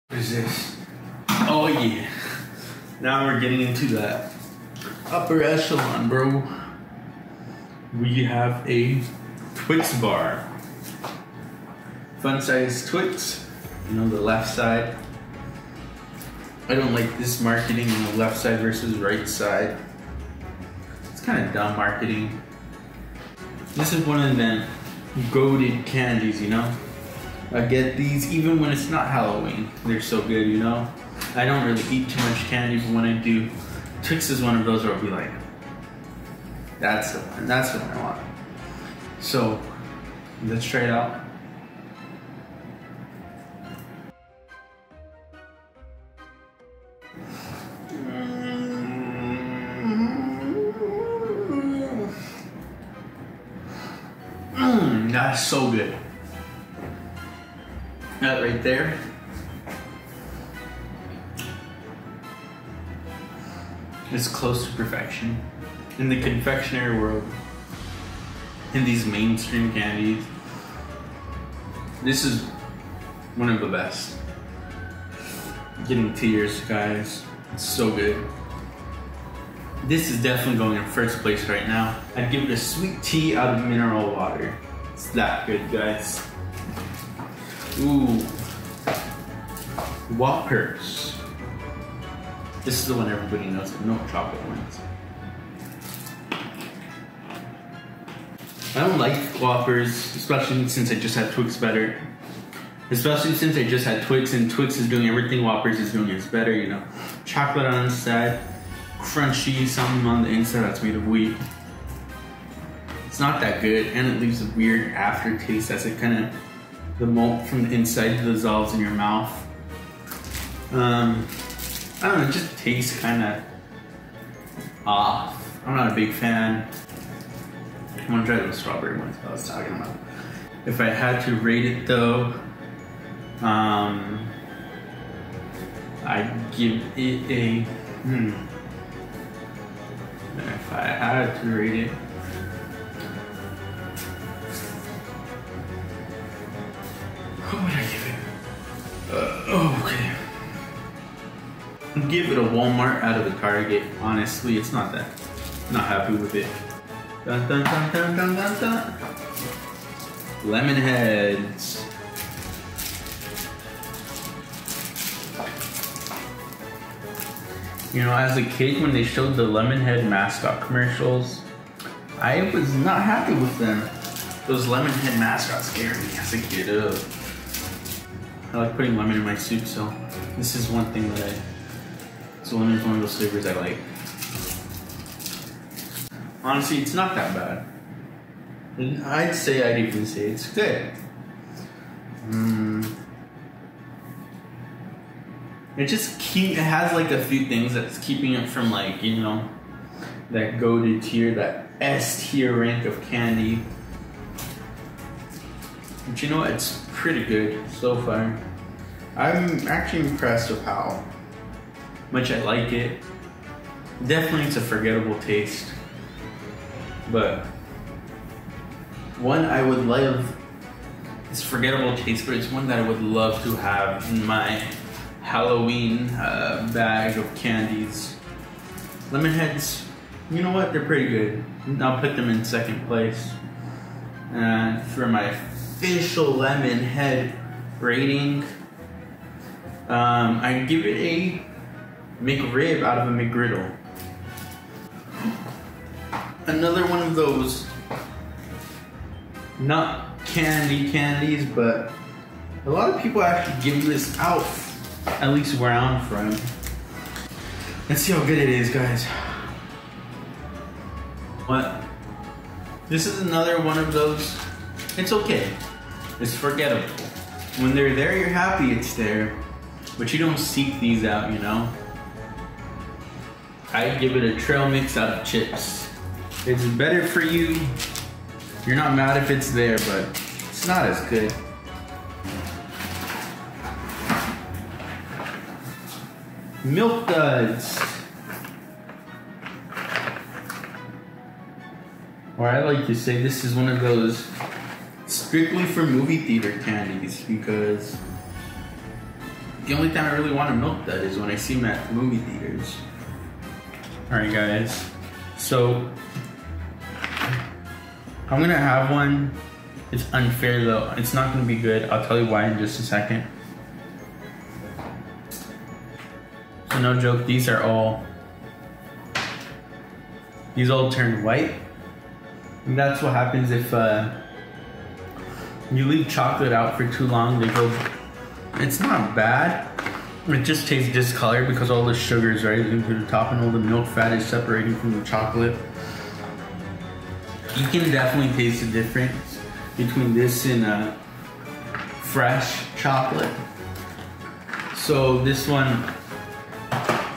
What is this? Oh yeah. Now we're getting into that upper echelon, bro. We have a Twix bar. Fun size Twix. You know, the left side. I don't like this marketing on the left side versus right side. It's kind of dumb marketing. This is one of the goated candies, you know? I get these even when it's not Halloween. They're so good, you know? I don't really eat too much candy, but when I do, Twix is one of those where I'll be like, that's the one, that's the one I want. So, let's try it out. That's so good. That right there. It's close to perfection. In the confectionery world, in these mainstream candies, this is one of the best. Getting tears, guys. It's so good. This is definitely going in first place right now. I'd give it a sweet tea out of mineral water. It's that good, guys. Ooh. Whoppers. This is the one everybody knows, the milk chocolate ones. I don't like Whoppers, especially since I just had Twix better. Especially since I just had Twix, and Twix is doing everything Whoppers is doing is better, you know. Chocolate on the side, crunchy, something on the inside that's made of wheat. It's not that good, and it leaves a weird aftertaste as it kind of, the malt from the inside dissolves in your mouth. I don't know, it just tastes kind of off. I'm not a big fan. I'm gonna try those strawberry ones I was talking about. If I had to rate it though, I'd give it a, If I had to rate it, what would I give it? Okay. I'd give it a Walmart out of a Target. Honestly, it's not that. I'm not happy with it. Dun, dun, dun, dun, dun, dun, dun. Lemon heads. You know, as a kid, when they showed the Lemonhead mascot commercials, I was not happy with them. Those Lemonhead mascots scared me as a kid. I like putting lemon in my soup, so this is one thing that so lemon is one of those flavors I like. Honestly, it's not that bad. I'd even say it's good. It has like a few things that's keeping it from, like, you know, that goated tier, that S tier rank of candy. But you know what, it's pretty good so far. I'm actually impressed with how much I like it. Definitely it's a forgettable taste. But one I would love, it's forgettable taste, but it's one that I would love to have in my Halloween bag of candies. Lemonheads, you know what, they're pretty good. I'll put them in second place. And for my official Lemonhead rating, I'd give it a McRib out of a McGriddle. Another one of those, not candies, but a lot of people actually give this out, at least where I'm from. Let's see how good it is, guys. What? This is another one of those, it's okay. It's forgettable. When they're there, you're happy it's there, but you don't seek these out, you know? I'd give it a trail mix out of chips. It's better for you. You're not mad if it's there, but it's not as good. Milk Duds. Or I like to say this is one of those strictly for movie theater candies, because The only time I really want a milk dud is when I see them at movie theaters. Alright guys, so I'm gonna have one. It's unfair though. It's not gonna be good. I'll tell you why in just a second. So no joke, these all turned white. And that's what happens if you leave chocolate out for too long. They go, it's not bad. It just tastes discolored because all the sugar is rising to the top and all the milk fat is separating from the chocolate. You can definitely taste the difference between this and fresh chocolate. So this one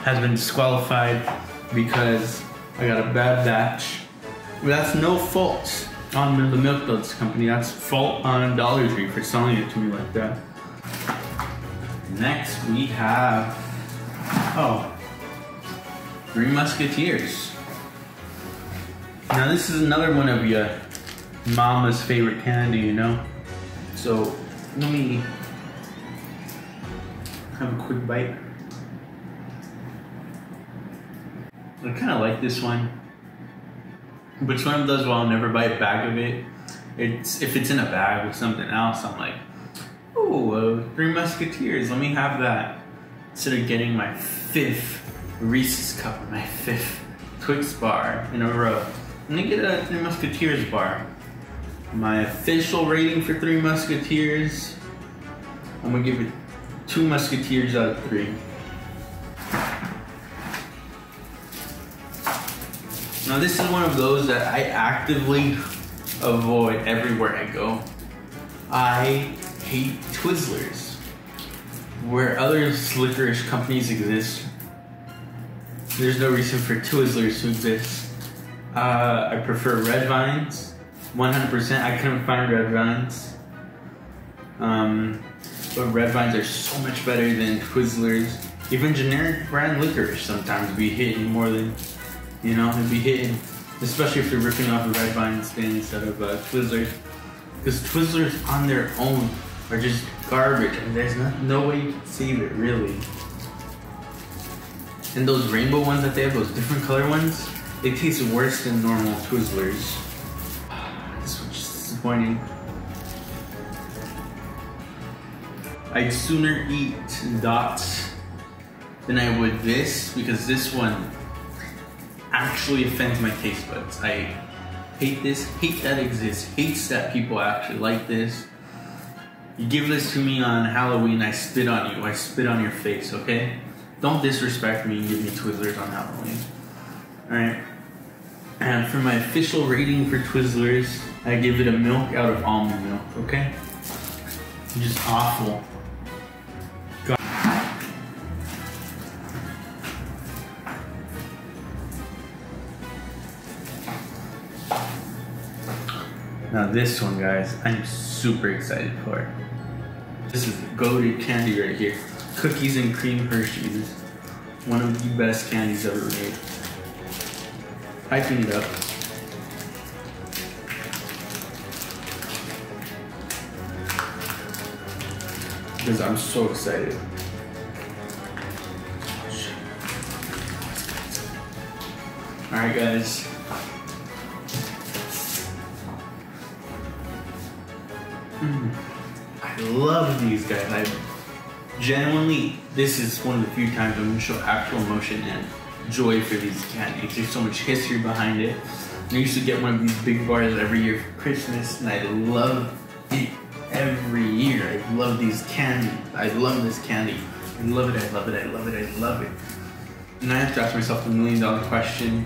has been disqualified because I got a bad batch. That's no fault on the Milk Duds company. That's fault on Dollar Tree for selling it to me like that. Next we have, Three Musketeers. Now this is another one of your mama's favorite candy, you know? So let me have a quick bite. I kind of like this one, but it's one of those where I'll never buy a bag of it. If it's in a bag with something else, I'm like, oh, Three Musketeers, let me have that. Instead of getting my 5th Reese's cup, or my 5th Twix bar in a row, I'm gonna get a Three Musketeers bar. My official rating for Three Musketeers, I'm gonna give it 2 Musketeers out of 3. Now this is one of those that I actively avoid everywhere I go. I hate Twizzlers. Where other licorice companies exist, there's no reason for Twizzlers to exist. I prefer Red Vines, 100%. I couldn't find Red Vines. But Red Vines are so much better than Twizzlers. Even generic brand licorice sometimes be hitting more than, you know, it'd be hitting, especially if they're ripping off a Red Vine stand instead of Twizzlers. Because Twizzlers on their own are just garbage, and there's no way you can save it, really. And those rainbow ones that they have, those different color ones, they taste worse than normal Twizzlers. This one's just disappointing. I'd sooner eat Dots than I would this, because this one actually offends my taste buds. I hate this, hate that it exists, hates that people actually like this. You give this to me on Halloween, I spit on you, I spit on your face, okay? Don't disrespect me and give me Twizzlers on Halloween. Alright. And for my official rating for Twizzlers, I give it a milk out of almond milk, okay? Just awful. God. Now this one, guys, I'm super excited for. This is goated candy right here. Cookies and cream Hershey's. One of the best candies ever made. Hyping it up. Because I'm so excited. Alright guys. I love these guys. I genuinely, this is one of the few times I'm going to show actual emotion and joy for these candies. There's so much history behind it. I used to get one of these big bars every year for Christmas, and I love it every year. I love these candies. I love this candy. I love it, I love it, I love it, I love it. And I have to ask myself the $1,000,000 question.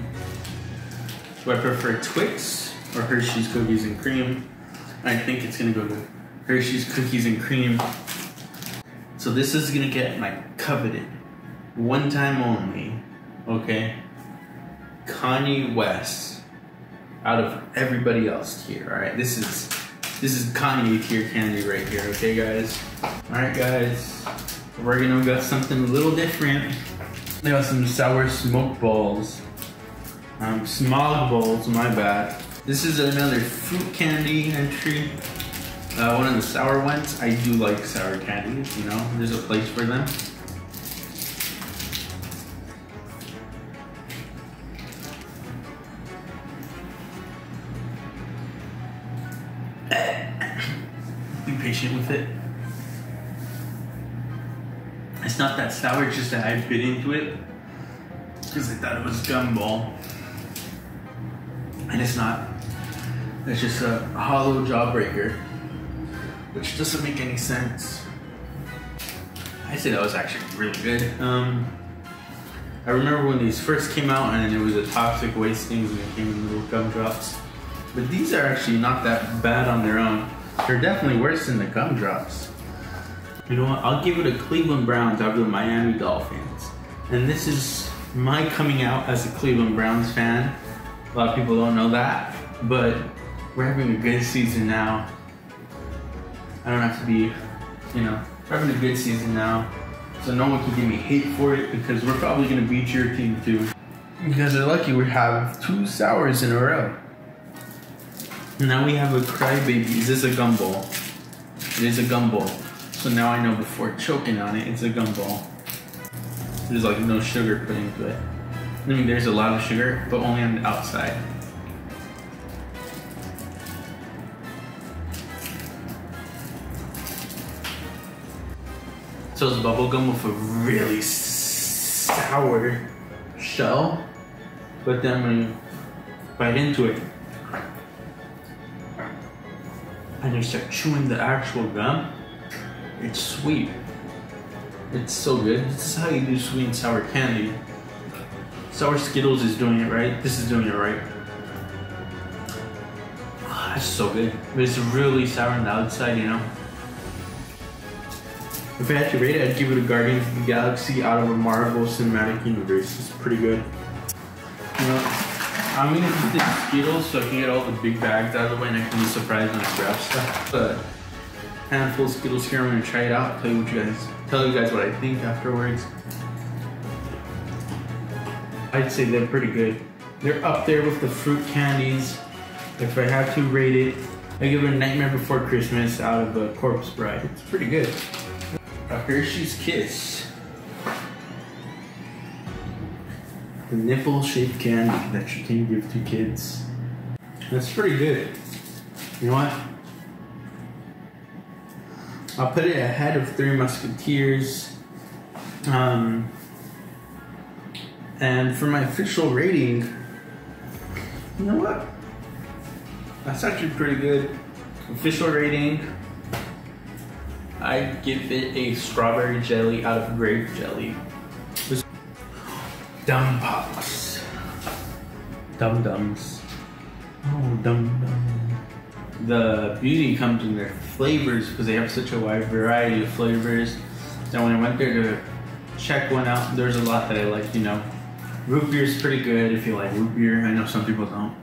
Do I prefer Twix or Hershey's Cookies and Cream? I think it's gonna go to Hershey's Cookies and Cream. So this is gonna get my coveted, one time only, okay, Kanye West out of everybody else here. All right, this is Kanye tier candy right here, okay guys? All right guys, we're gonna get something a little different. They got some sour smoke balls, smog balls, my bad. This is another fruit candy entry. One of the sour ones. I do like sour candies, you know, there's a place for them. Be patient with it. It's not that sour, it's just that I bit into it because I thought it was gumball. And it's not. It's just a hollow jawbreaker, which doesn't make any sense. I say that was actually really good. I remember when these first came out and it was a toxic waste things and they came in little gumdrops. But these are actually not that bad on their own. They're definitely worse than the gumdrops. You know what? I'll give it a Cleveland Browns over the Miami Dolphins. And this is my coming out as a Cleveland Browns fan. A lot of people don't know that, but we're having a good season now. I don't have to be, you know, we're having a good season now. So no one can give me hate for it because we're probably gonna beat your team too. Because they're lucky we have 2 sours in a row. Now we have a crybaby. Is this a gumball? It is a gumball. So now I know before choking on it, it's a gumball. There's like no sugar put into it. I mean, there's a lot of sugar, but only on the outside. So it's bubble gum with a really sour shell, but then when you bite into it, and you start chewing the actual gum, it's sweet. It's so good. This is how you do sweet and sour candy. Sour Skittles is doing it right. This is doing it right. Oh, that's so good. But it's really sour on the outside, you know? If I had to rate it, I'd give it a Guardians of the Galaxy out of a Marvel Cinematic Universe. It's pretty good. You know, I'm gonna eat the Skittles so I can get all the big bags out of the way and I can be surprised when I grab stuff. But handful of Skittles here. I'm gonna try it out. Tell you guys what I think afterwards. I'd say they're pretty good. They're up there with the fruit candies. If I had to rate it, I give it a Nightmare Before Christmas out of a Corpse Bride. It's pretty good. A Hershey's Kiss. The nipple-shaped candy that you can give to kids. That's pretty good. You know what? I'll put it ahead of Three Musketeers. And for my official rating, you know what? That's actually pretty good. Official rating, I'd give it a strawberry jelly out of grape jelly. Dum Pops. Dum Dums. Oh, Dum Dum. The beauty comes in their flavors because they have such a wide variety of flavors. And when I went there to check one out, there's a lot that I like, you know. Root beer is pretty good if you like root beer. I know some people don't.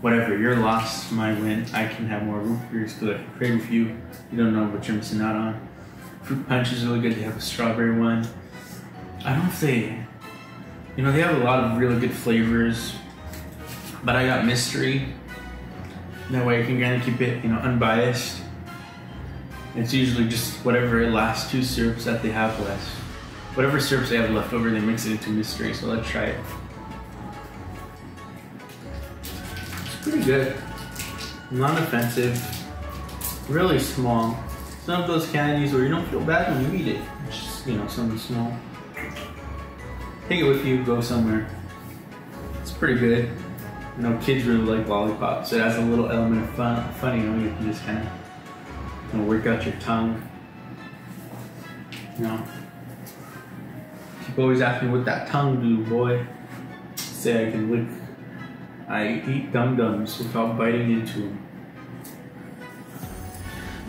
Whatever, your loss, my win. I can have more root beers because I can trade with you. You don't know what you're missing out on. Fruit Punch is really good. They have a strawberry one. I don't know if they, you know, they have a lot of really good flavors. But I got Mystery. That way I can kind of keep it, you know, unbiased. It's usually just whatever last 2 syrups that they have left. Whatever syrups they have left over, they mix it into Mystery, so let's try it. It's pretty good. Non-offensive. Really small. It's one of those candies where you don't feel bad when you eat it. It's just, you know, something small. Take it with you, go somewhere. It's pretty good. You know, kids really like lollipops. It has a little element of fun, you know, you can just kind of, you know, work out your tongue. You know. People always ask me what that tongue do, boy. Say I can lick. I eat dum-dums without biting into them.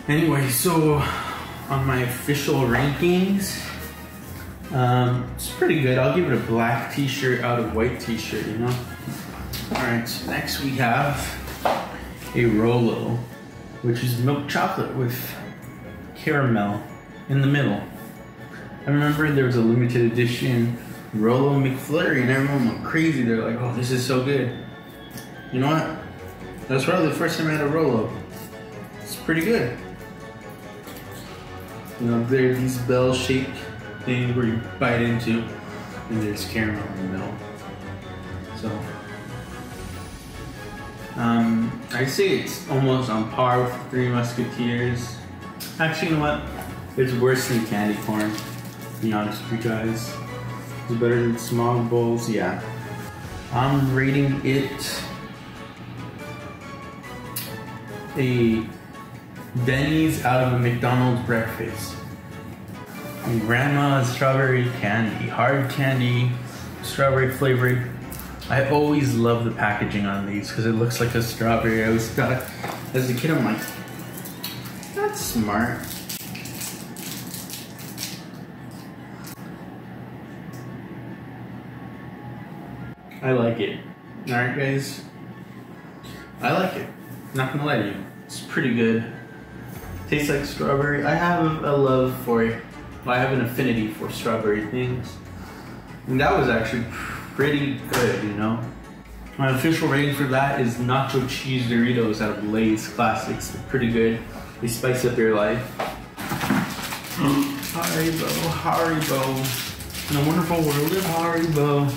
Anyway, so on my official rankings, it's pretty good. I'll give it a black t-shirt out of white t-shirt, you know? Alright, so next we have a Rolo, which is milk chocolate with caramel in the middle. I remember there was a limited edition Rolo McFlurry and everyone went crazy. They're like, oh, this is so good. You know what? That's probably the first time I had a Rolo. It's pretty good. You know, there are these bell-shaped things where you bite into, and there's caramel in the middle. So, I'd say it's almost on par with Three Musketeers. Actually, you know what? It's worse than candy corn, to be honest with you guys. It's better than Smog Bowls, yeah. I'm rating it a Denny's out of a McDonald's breakfast. Grandma's strawberry candy, hard candy, strawberry flavored. I always love the packaging on these because it looks like a strawberry. I always thought, as a kid, I'm like, that's smart. I like it. Alright guys, I like it. Not gonna lie to you, it's pretty good. Tastes like strawberry. I have a love for it. I have an affinity for strawberry things. And that was actually pretty good, you know? My official rating for that is nacho cheese Doritos out of Lay's Classics. They're pretty good. They spice up your life. Haribo, Haribo. In a wonderful world of Haribo.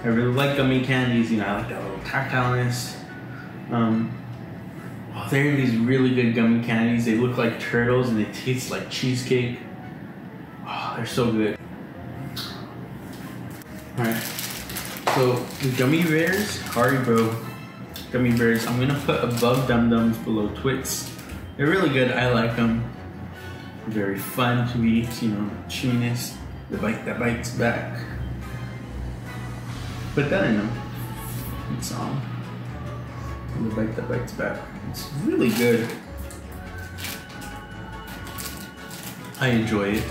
I really like gummy candies, you know, I like that little tactileness. There are these really good gummy candies. They look like turtles and they taste like cheesecake. Oh, they're so good. Alright, so the gummy bears, Haribo gummy bears, I'm gonna put above Dum Dums, below Twix. They're really good, I like them. Very fun to eat, you know, chewiness, the bite that bites back. Put that in them. It's on. The bite that bites back. It's really good. I enjoy it.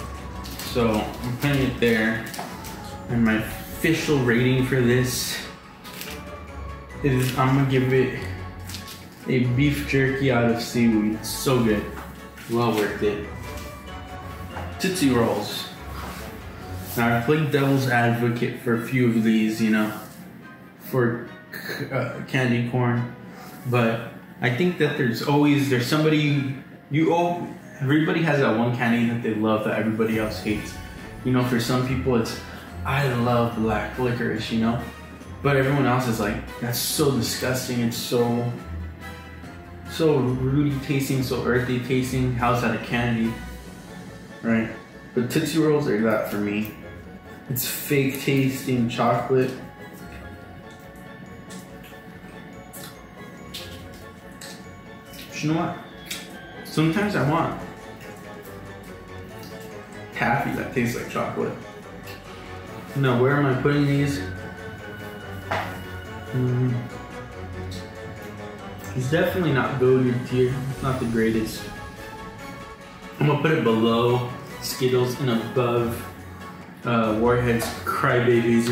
So I'm putting it there. And my official rating for this is I'm gonna give it a beef jerky out of seaweed. It's so good. Well worth it. Tootsie Rolls. Now I played devil's advocate for a few of these, you know, for candy corn, but I think that there's somebody everybody has that one candy that they love that everybody else hates. You know, for some people it's, I love black licorice, you know, but everyone else is like, that's so disgusting. It's so rooty tasting, so earthy tasting. How's that a candy, right? But Tootsie Rolls are that for me. It's fake tasting chocolate. But you know what? Sometimes I want taffy that tastes like chocolate. Now, where am I putting these? It's definitely not goated tier. It's not the greatest. I'm gonna put it below Skittles and above Warhead's Crybabies.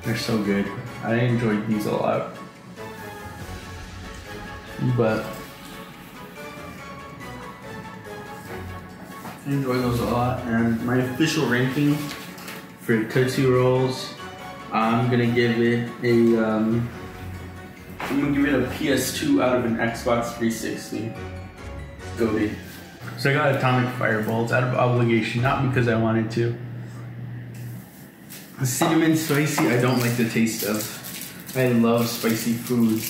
They're so good. I enjoyed these a lot. But I enjoy those a lot. And my official ranking for Tootsie Rolls, I'm gonna give it a PS2 out of an Xbox 360. Goated. So I got Atomic Fireballs out of obligation, not because I wanted to. Cinnamon spicy, I don't like the taste of. I love spicy food.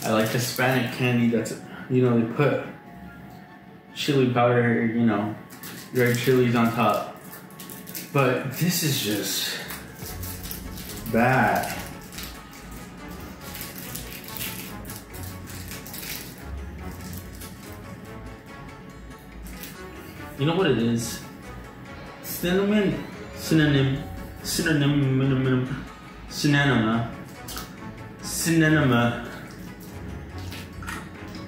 I like Hispanic candy that's, you know, they put chili powder, you know, red chilies on top. But this is just bad. You know what it is? Cinnamon.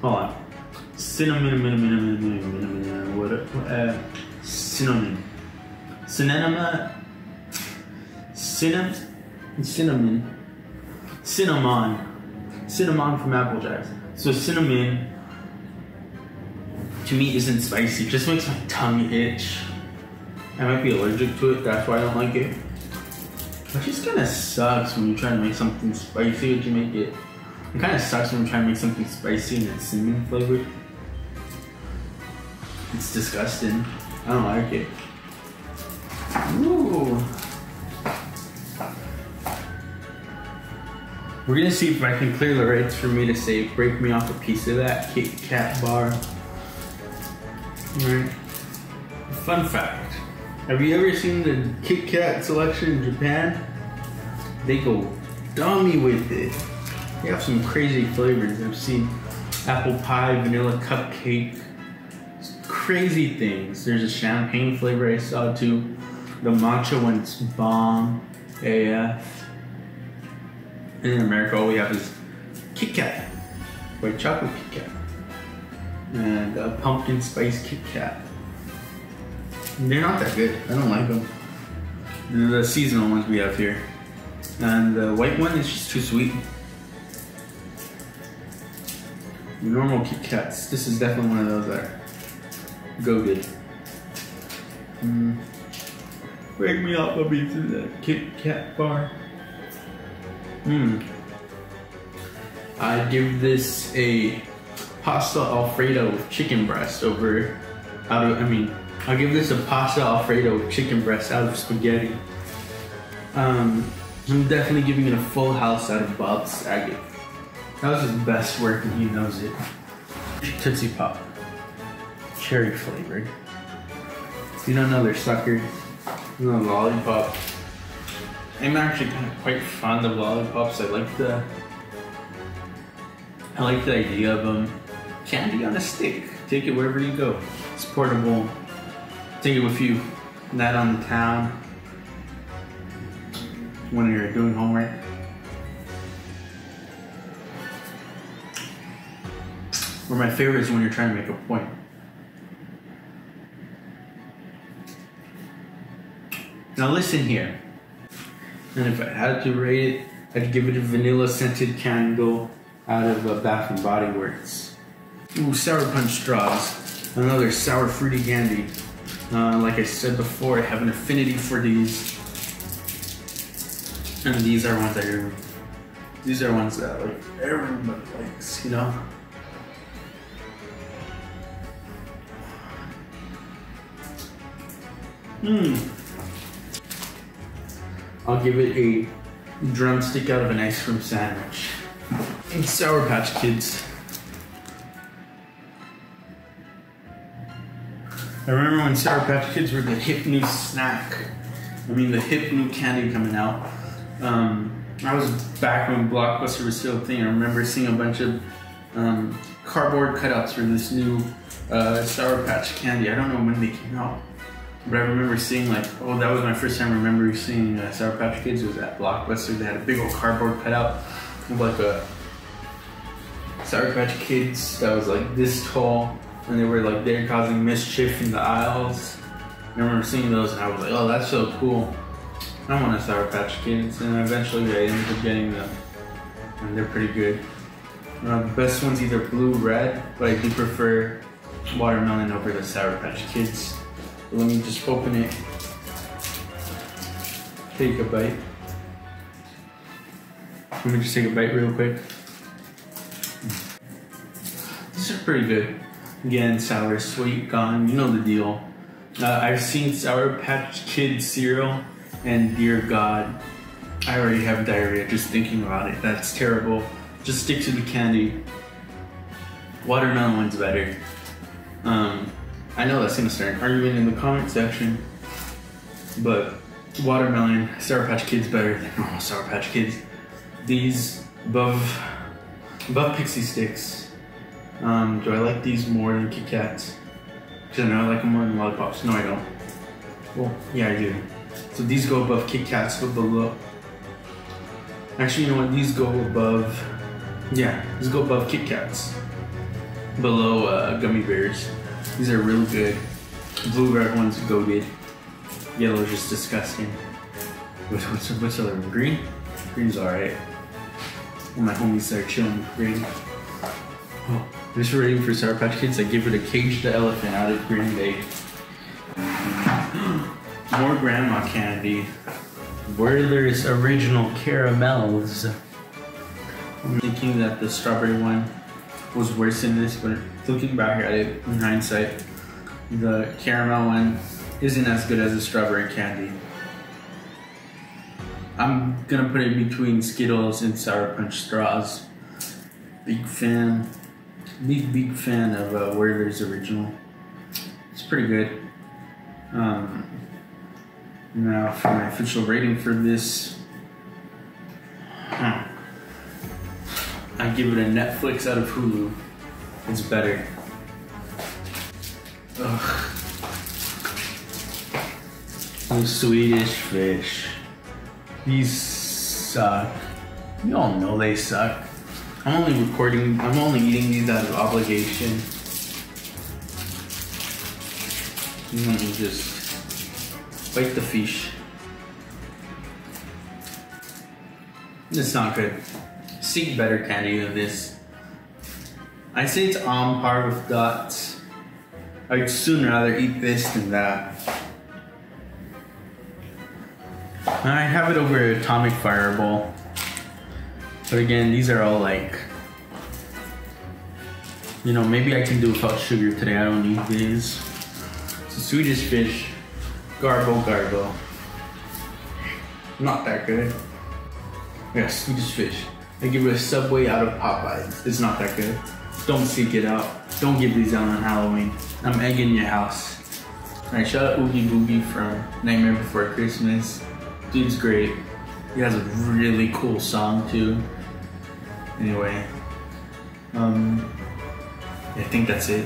Hold on. Cinnamon from Apple Jacks. So cinnamon to me isn't spicy, it just makes my tongue itch. I might be allergic to it, that's why I don't like it. It just kind of sucks when you try to make something spicy, but you make it It kind of sucks when I'm trying to make something spicy and it's cinnamon flavored. It's disgusting. I don't like it. Ooh. We're gonna see if I can clear the rights for me to say break me off a piece of that Kit Kat bar. Alright. Fun fact. Have you ever seen the Kit Kat selection in Japan? They go dummy with it. They have some crazy flavors. I've seen apple pie, vanilla cupcake, crazy things. There's a champagne flavor I saw too. The matcha one's bomb AF. And in America, all we have is Kit Kat, white chocolate Kit Kat, and a pumpkin spice Kit Kat. And they're not that good. I don't like them. They're the seasonal ones we have here. And the white one is just too sweet. The normal Kit Kats, this is definitely one of those that are goated. Break me up a piece of that Kit Kat bar. I give this a pasta alfredo with chicken breast I'll give this a pasta alfredo with chicken breast out of spaghetti. I'm definitely giving it a full house out of Bob Saget. That was his best work and he knows it. Tootsie Pop. Cherry flavored. If you don't know, they're suckers. You know, lollipop. I'm actually kind of quite fond of lollipops. I like the idea of them. Candy on a stick. Take it wherever you go. It's portable. Take it with you. That on the town. When you're doing homework. Or my favorite is when you're trying to make a point. Now listen here. And if I had to rate it, I'd give it a vanilla scented candle out of Bath and Body Works. Ooh, Sour Punch straws. Another sour fruity candy. Like I said before, I have an affinity for these. And these are ones that like everybody likes, you know? I'll give it a drumstick out of an ice cream sandwich. And Sour Patch Kids. I remember when Sour Patch Kids were the hip new snack. The hip new candy coming out. I was back when Blockbuster was still a thing. I remember seeing a bunch of cardboard cutouts for this new Sour Patch candy. I don't know when they came out. But I remember seeing that was my first time remember seeing Sour Patch Kids. It was at Blockbuster. They had a big old cardboard cutout of like a Sour Patch Kids that was like this tall, and they were like there causing mischief in the aisles. I remember seeing those and I was like, oh, that's so cool. I want a Sour Patch Kids, and eventually I ended up getting them, and they're pretty good. The best one's either blue, red, but I do prefer watermelon over the Sour Patch Kids. Let me just open it, take a bite. Let me just take a bite real quick. These are pretty good. Again, sour, sweet, gone, you know the deal. I've seen Sour Patch Kids cereal, and dear God, I already have diarrhea just thinking about it. That's terrible. Just stick to the candy. Watermelon one's better. I know that's gonna start an argument in the comment section, but watermelon, Sour Patch Kids better than normal Sour Patch Kids. These above Pixie Sticks. Do I like these more than Kit Kats? Because I know I like them more than lollipops. No, I don't. Well, yeah, I do. So these go above Kit Kats, but below. Actually, you know what? These go above. Yeah, these go above Kit Kats. Below Gummy Bears. These are real good. Blue red one's goated. Yellow is just disgusting. What's other one? Green? Green's alright. When my homies start chilling with green. Oh, just waiting for Sour Patch Kids. I give it a Cage the Elephant out of Green Day. More grandma candy. Werther's Original Caramels. I'm thinking that the strawberry one was worse than this, but looking back at it in hindsight, the caramel one isn't as good as the strawberry candy. I'm gonna put it between Skittles and Sour Punch straws. Big fan of Werther's Original. It's pretty good. Now for my official rating for this, I give it a Netflix out of Hulu. It's better. Ugh. Those Swedish Fish. These suck. You all know they suck. I'm only eating these out of obligation. Let me just bite the fish. It's not good. Seek better candy than this. I say it's on par with Dots. I'd sooner rather eat this than that. I have it over Atomic Fireball. But again, these are all like, you know, maybe I can do without sugar today. I don't need these. It's a Swedish Fish. Garbo. Not that good. Yeah, Swedish Fish. I give it a Subway out of Popeyes. It's not that good. Don't seek it out. Don't give these out on Halloween. I'm egging your house. Alright, shout out Oogie Boogie from Nightmare Before Christmas. Dude's great. He has a really cool song too. Anyway, I think that's it.